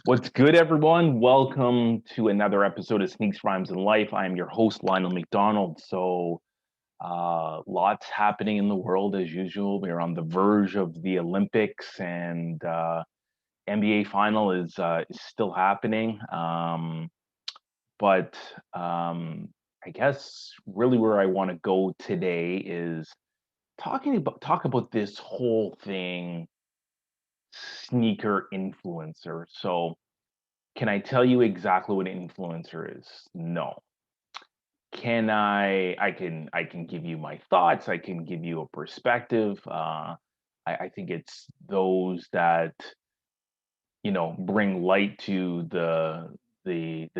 What's good, everyone? Welcome to another episode of Sneaks, Rhymes, and Life. I am your host, Lionel McDonald. Lots happening in the world as usual. We are on the verge of the Olympics, and NBA final is still happening. But I guess really where I want to go today is talk about this whole thing, sneaker influencer. Can I tell you exactly what an influencer is? No. Can I can give you my thoughts. I can give you a perspective. I think it's those that, bring light to the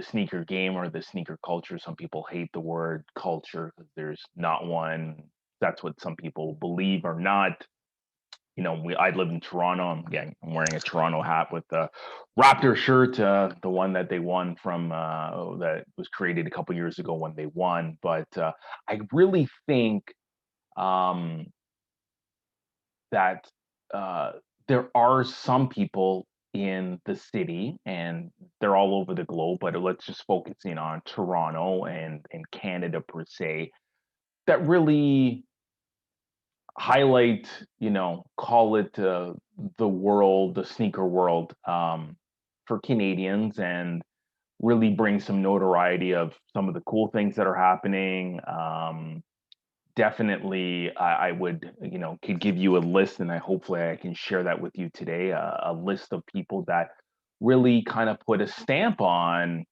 sneaker game or the sneaker culture. Some people hate the word culture because there's not one. That's what some people believe or not. I live in Toronto. I'm wearing a Toronto hat with the Raptor shirt, the one that they won from, that was created a couple years ago when they won. But I really think um, that uh, there are some people in the city, and they're all over the globe. But let's just focus in on Toronto and Canada per se. That really highlight, call it the world, the sneaker world, for Canadians, and really bring some notoriety of some of the cool things that are happening. Definitely, I would, could give you a list, and hopefully I can share that with you today. A list of people that really kind of put a stamp on,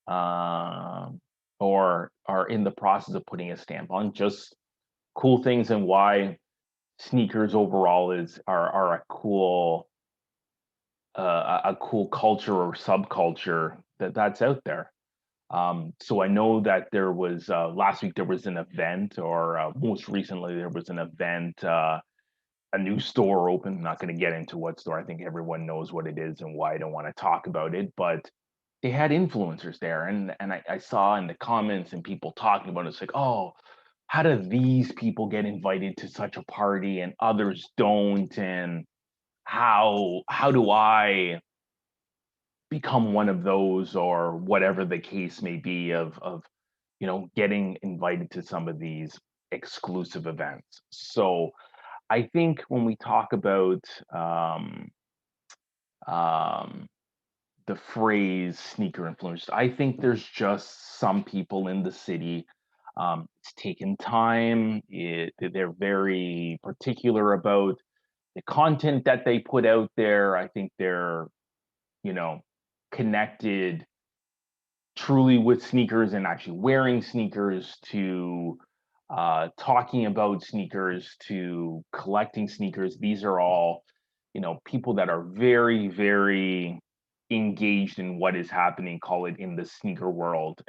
um, or are in the process of putting a stamp on just cool things and why sneakers overall are a cool culture or subculture that's out there. So I know that there was last week there was an event, or most recently there was an event. A new store opened. I'm not going to get into what store. I think everyone knows what it is and why I don't want to talk about it. But they had influencers there, and I saw in the comments and people talking about it. It's like, oh, how do these people get invited to such a party and others don't? And how do I become one of those, or whatever the case may be, of getting invited to some of these exclusive events. So I think when we talk about um, um, the phrase sneaker influencers, I think there's just some people in the city. It's taken time. They're very particular about the content that they put out there. I think they're, you know, connected truly with sneakers and actually wearing sneakers, to talking about sneakers, to collecting sneakers. These are all, people that are very, very engaged in what is happening, call it, in the sneaker world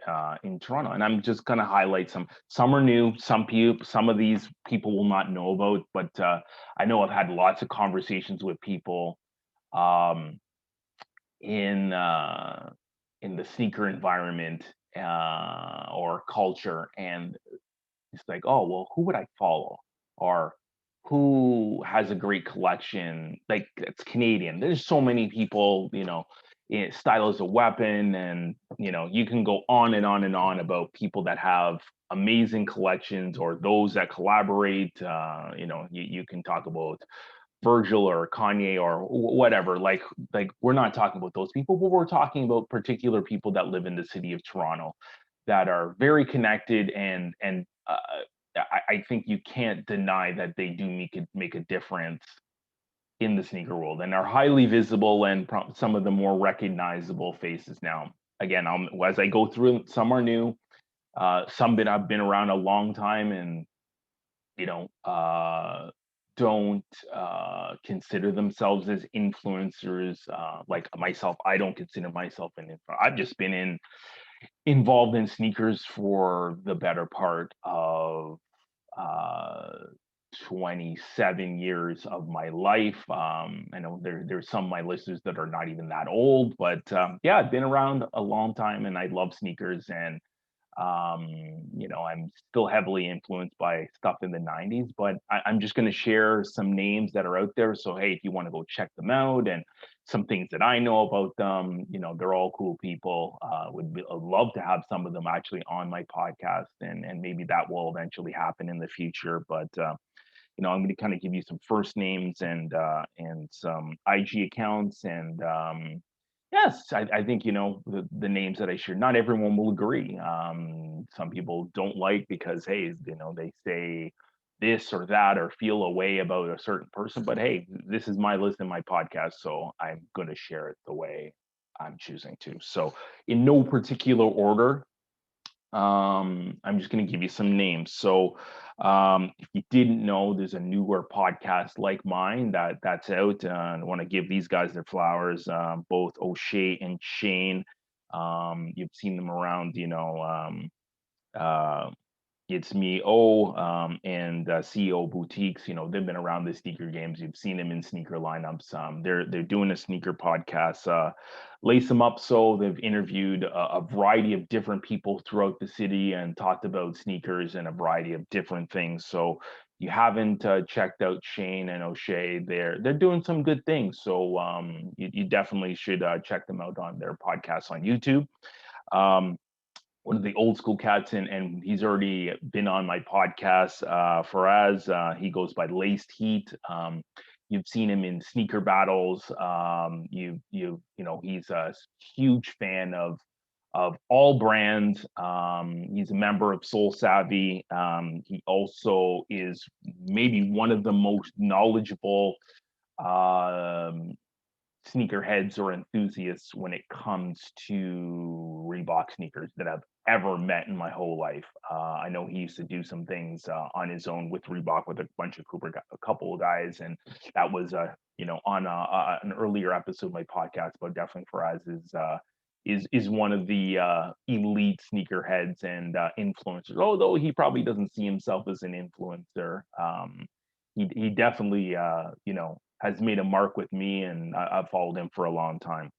in Toronto. And I'm just going to highlight some. Some are new. Some of these people will not know about, but I know I've had lots of conversations with people um, in in the sneaker environment or culture, and it's like, oh well, who would I follow, or who has a great collection like it's Canadian? There's so many people, style is a weapon, and you can go on and on and on about people that have amazing collections, or those that collaborate. You can talk about Virgil or Kanye or whatever. Like we're not talking about those people, but we're talking about particular people that live in the city of Toronto that are very connected, and I think you can't deny that they do make a difference in the sneaker world, and are highly visible, and some of the more recognizable faces now. Again, as I go through, some are new, some that I've been around a long time, and you know, don't consider themselves as influencers. Like myself, I don't consider myself an influencer. I've just been involved in sneakers for the better part of uh, 27 years of my life. I know there's some of my listeners that are not even that old, but yeah, I've been around a long time, and I love sneakers. And um, I'm still heavily influenced by stuff in the 90s, but I'm just going to share some names that are out there. So, hey, if you want to go check them out and some things that I know about them. They're all cool people. Would love to have some of them actually on my podcast, and maybe that will eventually happen in the future. But I'm going to kind of give you some first names and some IG accounts, and yes, I think the names that I share. Not everyone will agree. Some people don't like because hey, they say this or that or feel a way about a certain person. But hey, this is my list and my podcast, so I'm going to share it the way I'm choosing to. So in no particular order, I'm just going to give you some names. So, if you didn't know, there's a newer podcast like mine that's out. And I want to give these guys their flowers, both O'Shea and Shane. You've seen them around, uh, it's me, and CEO Boutiques. They've been around the sneaker games. You've seen them in sneaker lineups. They're doing a sneaker podcast. Lace them up. So they've interviewed a variety of different people throughout the city and talked about sneakers and a variety of different things. So you haven't checked out Shane and O'Shea, they're doing some good things. So you definitely should check them out on their podcast on YouTube. Um, One of the old school cats, and he's already been on my podcast. Faraz, he goes by Laced Heat. You've seen him in sneaker battles. He's a huge fan of all brands. He's a member of Soul Savvy. He also is maybe one of the most knowledgeable um, sneakerheads or enthusiasts when it comes to Reebok sneakers that I've ever met in my whole life. I know he used to do some things on his own with Reebok with a bunch of a couple of guys, and that was on an earlier episode of my podcast. But definitely Faraz is one of the elite sneakerheads and influencers. Although he probably doesn't see himself as an influencer, he definitely has made a mark with me, and I've followed him for a long time.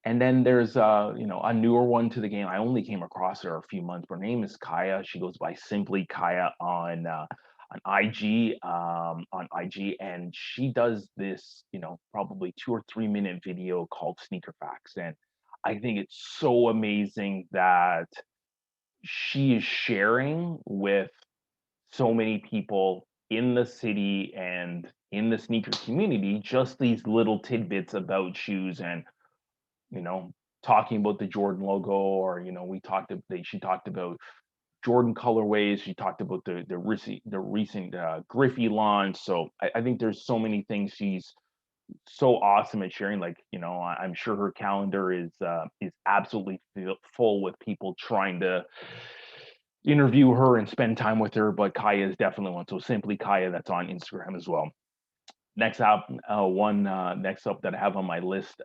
And then there's a newer one to the game. I only came across her a few months. Her name is Kaya. She goes by simply Kaya on IG, and she does this probably 2 or 3 minute video called Sneaker Facts, and I think it's so amazing that she is sharing with so many people in the city and in the sneaker community just these little tidbits about shoes, and you know talking about the Jordan logo, or she talked about Jordan colorways. She talked about the recent Griffey launch. So I think there's so many things she's so awesome at sharing. Like I'm sure her calendar is absolutely full with people trying to interview her and spend time with her, but Kaya is definitely one. So simply Kaya, that's on Instagram as well. Next up that I have on my list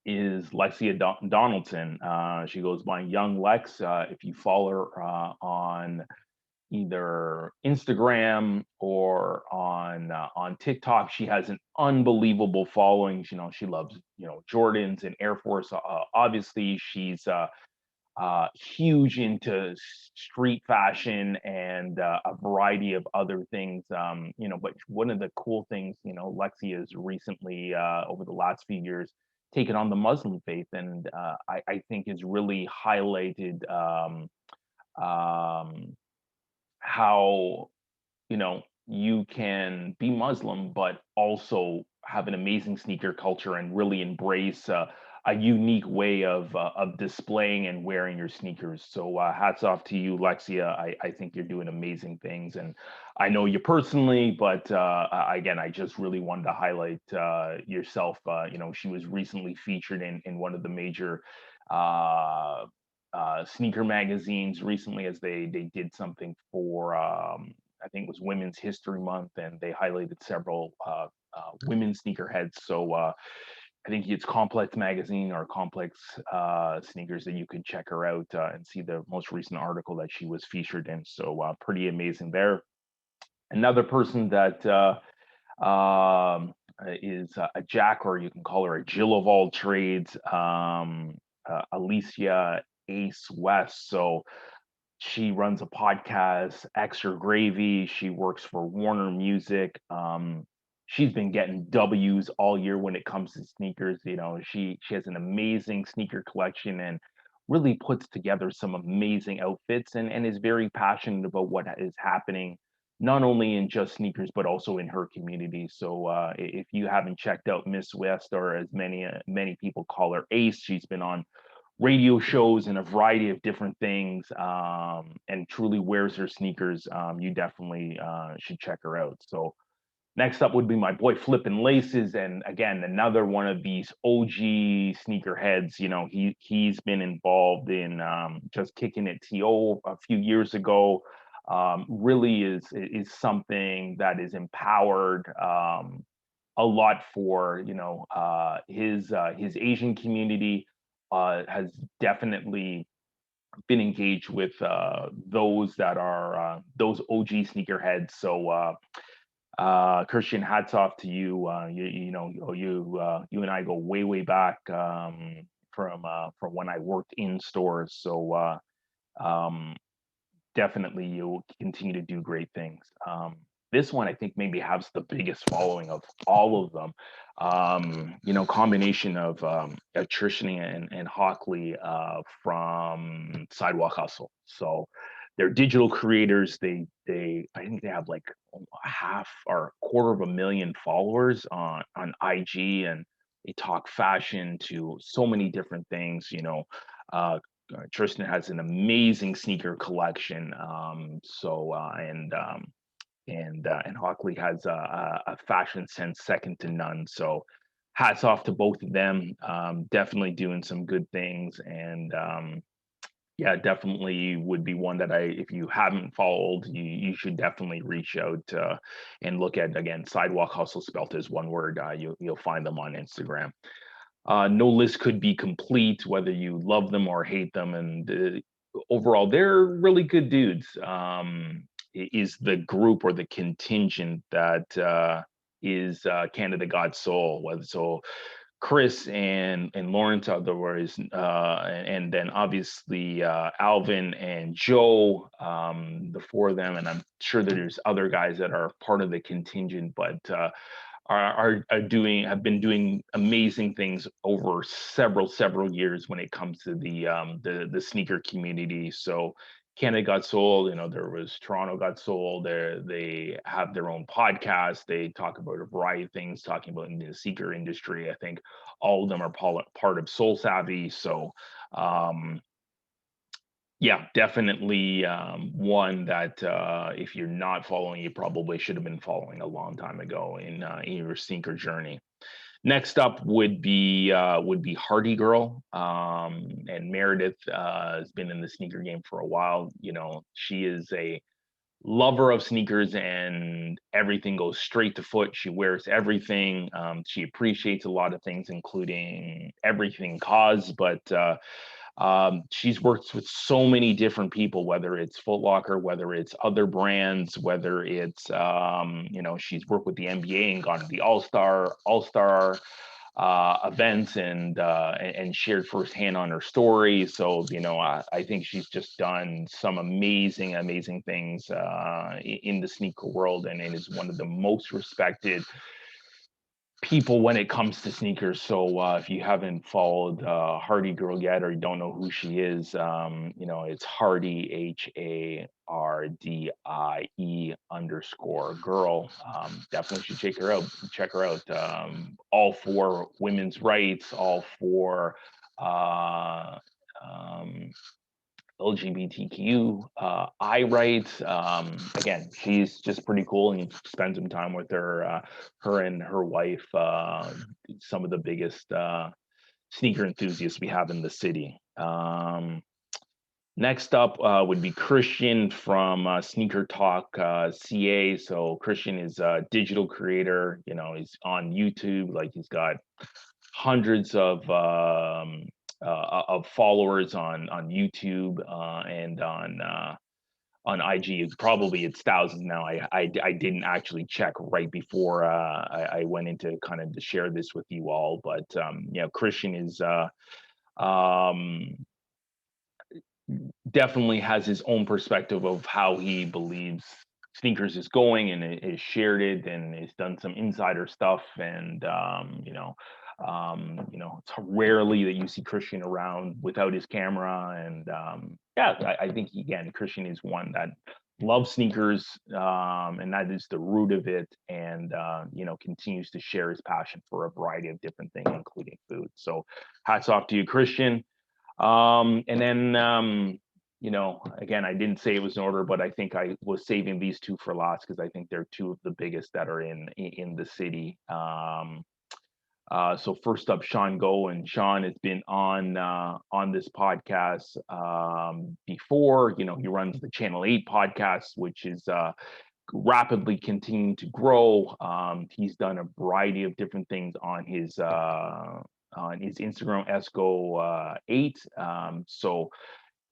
is Lexia Donaldson. She goes by Young Lex. If you follow her on either Instagram or on TikTok, she has an unbelievable following. She loves Jordans and Air Force. Obviously, she's huge into street fashion and a variety of other things. But one of the cool things, Lexi has recently, over the last few years, taken on the Muslim faith, and I think has really highlighted how you can be Muslim, but also have an amazing sneaker culture and really embrace a unique way of displaying and wearing your sneakers. So hats off to you, Lexia. I think you're doing amazing things, and I know you personally, but again, I just really wanted to highlight yourself. She was recently featured in one of the major uh, sneaker magazines recently, as they did something for I think it was Women's History Month, and they highlighted several women sneakerheads. So I think it's Complex Magazine or Complex Sneakers that you could check her out and see the most recent article that she was featured in. So pretty amazing there. Another person that is a Jack, or you can call her a Jill of all trades, Alicia Ace West. So she runs a podcast, Extra Gravy. She works for Warner Music. she's been getting W's all year when it comes to sneakers. You know, she has an amazing sneaker collection and really puts together some amazing outfits and is very passionate about what is happening not only in just sneakers but also in her community. So if you haven't checked out Miss West, or as many people call her Ace, she's been on radio shows and a variety of different things, and truly wears her sneakers. You definitely should check her out. So next up would be my boy Flippin' Laces, and again, another one of these OG sneakerheads. You know, he's been involved in just kicking it TO a few years ago. Really is something that is empowered a lot for, you know, his Asian community. Has definitely been engaged with those that are those OG sneakerheads. So Christian, hats off to you. You know, you and I go way back, from when I worked in stores. So um, definitely you'll continue to do great things. This one I think maybe has the biggest following of all of them. You know, combination of Trishan and Hockley from Sidewalk Hustle. So they're digital creators. They I think they have like half or a quarter of a million followers on IG, and they talk fashion to so many different things. You know, Tristan has an amazing sneaker collection. And Hockley has a fashion sense second to none. So hats off to both of them. Definitely doing some good things, and yeah, definitely would be one that if you haven't followed, you should definitely reach out and look at. Again, Sidewalk Hustle, spelt as one word. You'll find them on Instagram. No list could be complete, whether you love them or hate them. And overall, they're really good dudes. Is the group or the contingent that is Canada God Soul. So Chris and Lawrence, otherwise, and then obviously Alvin and Joe, the four of them, and I'm sure that there's other guys that are part of the contingent, but are doing have been doing amazing things over several years when it comes to the sneaker community. So Canada Got Sold, you know, there was Toronto Got Sold. They have their own podcast. They talk about a variety of things, talking about in the sneaker industry. I think all of them are part of Soul Savvy. So um, yeah, definitely one that if you're not following, you probably should have been following a long time ago in your sneaker journey. Next up would be Hardy Girl, and Meredith has been in the sneaker game for a while. You know, she is a lover of sneakers and everything goes straight to foot. She wears everything. She appreciates a lot of things, including everything cause, but she's worked with so many different people, whether it's Foot Locker, whether it's other brands, whether it's you know, she's worked with the NBA and gone to the All Star events and shared firsthand on her story. So you know, I think she's just done some amazing things in the sneaker world, and it is one of the most respected people when it comes to sneakers. So if you haven't followed Hardy Girl yet, or you don't know who she is, you know, it's Hardy HARDIE _ girl. Definitely should check her out. Check her out. All for women's rights, all for uh, um, LGBTQ I rights. Again, she's just pretty cool, and spend some time with her. Her and her wife, some of the biggest sneaker enthusiasts we have in the city. Next up would be Christian from Sneaker Talk CA. So Christian is a digital creator. You know, he's on YouTube. Like, he's got hundreds of followers on YouTube and on IG. Probably it's thousands now. I didn't actually check right before I went into kind of to share this with you all, but you know, Christian is um, definitely has his own perspective of how he believes Sneakers is going and is shared it and has done some insider stuff. And it's rarely that you see Christian around without his camera. And yeah, I think again, Christian is one that loves sneakers, and that is the root of it. And continues to share his passion for a variety of different things, including food. So, hats off to you, Christian. And then, again, I didn't say it was in order, but I think I was saving these two for last because I think they're two of the biggest that are in the city. So first up, Sean Go, and Sean has been on this podcast before. He runs the Channel 8 podcast, which is rapidly continuing to grow. He's done a variety of different things on his Instagram, Esco 8. So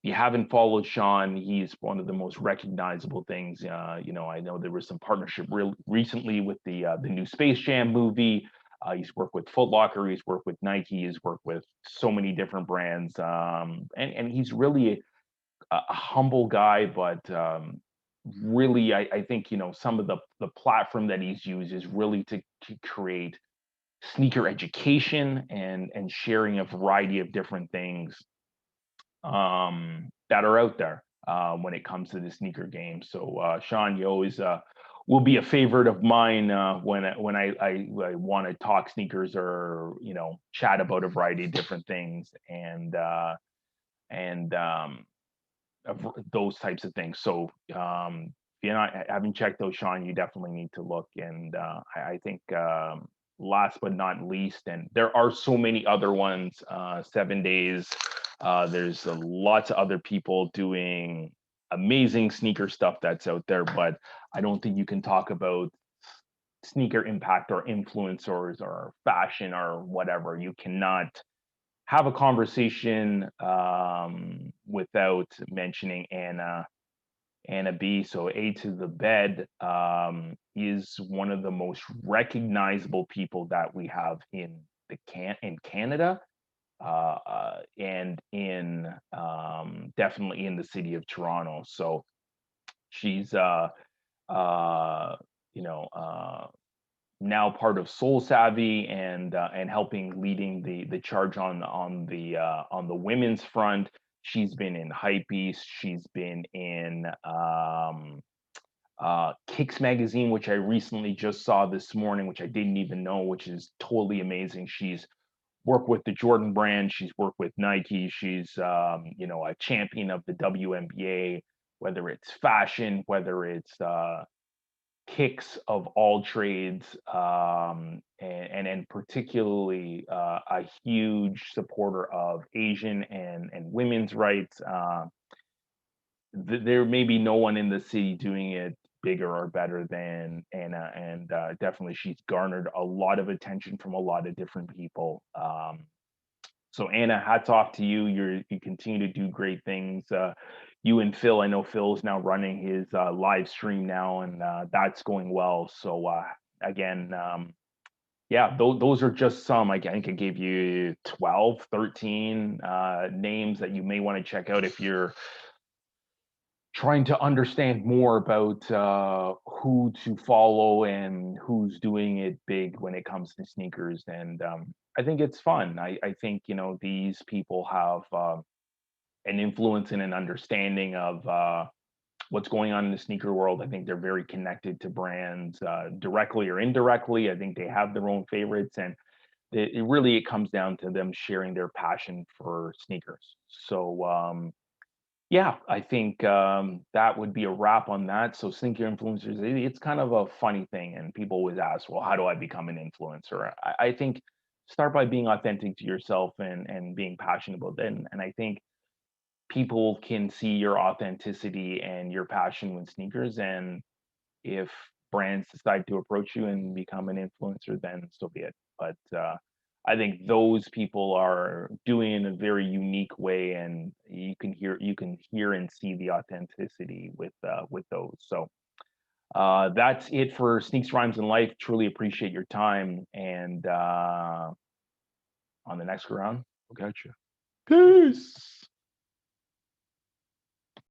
if you haven't followed Sean, he's one of the most recognizable things. I know there was some partnership recently with the new Space Jam movie. He's worked with Foot Locker, he's worked with Nike, he's worked with so many different brands, and he's really a humble guy, but really, I think some of the platform that he's used is really to create sneaker education and sharing a variety of different things that are out there when it comes to the sneaker game. So, Sean, you always will be a favorite of mine when I want to talk sneakers or chat about a variety of different things and those types of things. So, if you're not haven't checked those, Sean, you definitely need to look. And I think last but not least, and there are so many other ones. 7 Days. There's lots of other people doing amazing sneaker stuff that's out there, but I don't think you can talk about sneaker impact or influencers or fashion or whatever. You cannot have a conversation without mentioning Anna B. So A to the Bed is one of the most recognizable people that we have in Canada, and in definitely in the city of Toronto. So she's uh, you know now part of Soul Savvy and helping leading the charge on the women's front. She's been in Hypebeast. She's been in Kicks magazine, which I recently just saw this morning, which I didn't even know, which is totally amazing. She's worked with the Jordan brand. She's worked with Nike. She's a champion of the WNBA, whether it's fashion, whether it's kicks of all trades, and particularly a huge supporter of Asian and women's rights. There may be no one in the city doing it bigger or better than Anna, and definitely she's garnered a lot of attention from a lot of different people. So Anna, hats off to you. You continue to do great things. You and Phil, I know Phil is now running his live stream now, and that's going well. So again, yeah, those are just some. I think I gave you 12, 13 names that you may want to check out if you're trying to understand more about who to follow and who's doing it big when it comes to sneakers. And I think it's fun. I think these people have an influence and an understanding of what's going on in the sneaker world. I think they're very connected to brands directly or indirectly. I think they have their own favorites, and it comes down to them sharing their passion for sneakers. So yeah, I think that would be a wrap on that. So sneaker influencers, it's kind of a funny thing, and people always ask, "Well, how do I become an influencer?" I think start by being authentic to yourself and being passionate about it. And I think people can see your authenticity and your passion with sneakers. And if brands decide to approach you and become an influencer, then so be it. But I think those people are doing it in a very unique way, and you can hear and see the authenticity with those. So that's it for Sneaks, Rhymes, and Life. Truly appreciate your time, and on the next round, we'll catch you. Peace.